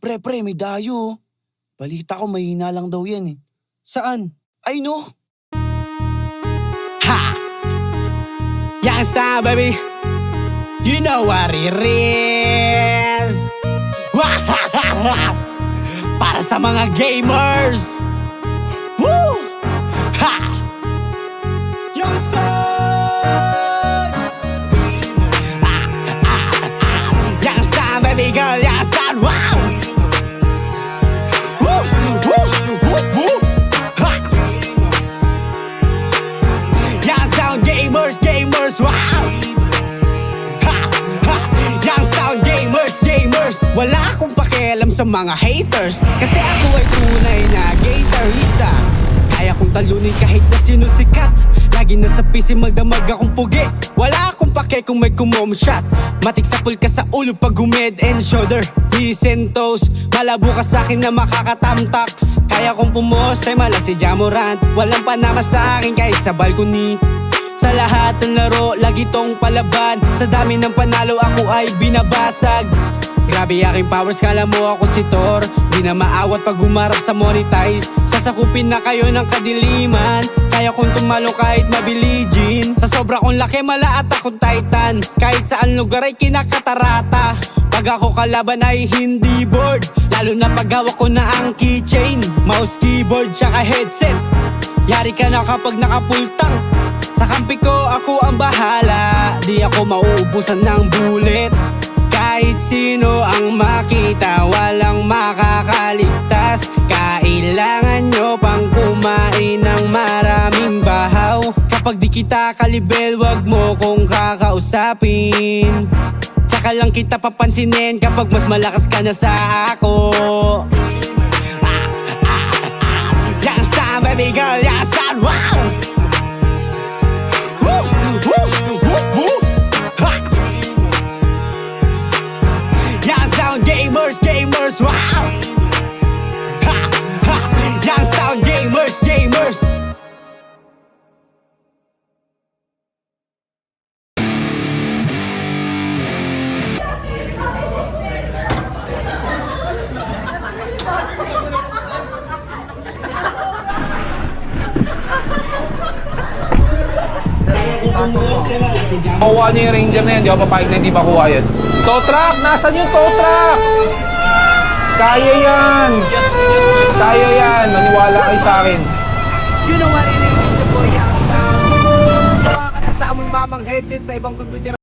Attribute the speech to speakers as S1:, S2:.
S1: Pre, may dayo. Balita ko mahina lang daw yan eh.
S2: Saan?
S1: Ay no!
S2: Ha! Youngsta, baby. You know what it is. Para sa mga gamers. Woo! Ha! Youngsta! Youngsta, baby girl, youngsta, wow! Woo! Woo! Woo! Woo! Ha! Youngsta, gamers, wow! Young sound gamers. Wala akong pakialam sa mga haters, kasi ako ay tunay na gatorista. Kaya kong talunin kahit na sino sikat. Lagi nasa PC magdamag akong pugi. Wala akong pake kung may kumom shot. Matik sa pulka sa ulo pag head and shoulder. Listen toes, malabo ka sa'kin na makakatamtaks. Kaya kong pumos ay mala si Jamorant. Walang panama sa'kin kahit sa balcony. Sa lahat ng laro, lagi tong palaban. Sa dami ng panalo, ako ay binabasag. Grabe aking powers, kala mo ako si Thor. Di na maawat pag humarap sa monetize. Sasakupin na kayo ng kadiliman. Kaya kong tumalo kahit mabiligin. Sa sobra kong laki, malaat akong titan. Kahit saan lugar ay kinakatarata. Pag ako kalaban ay hindi bored. Lalo na pag hawak ko na ang keychain, mouse, keyboard, tsaka headset. Yari ka na kapag nakapultang. Sa kampi ko, ako ang bahala. Di ako mauubusan ng bullet. Kahit sino ang makita, walang makakaligtas. Kailangan nyo pang kumain ng maraming bahaw. Kapag di kita kalibel, wag mo kong kakausapin. Tsaka lang kita papansinin kapag mas malakas ka na sa ako. Youngsta, baby girl, youngsta, wow! Gamers, wow! Ha! Ha! Young sound gamers.
S3: Makuha niyo yung Ranger na yan, di ako papayag na hindi makuha yan. Tow truck! Nasaan yung tow truck? Kaya yan! Kaya yan! Maniwala kayo sa akin.
S2: You know what it is, boy, young sound. Mga ka na sa among mamang headset sa ibang computer.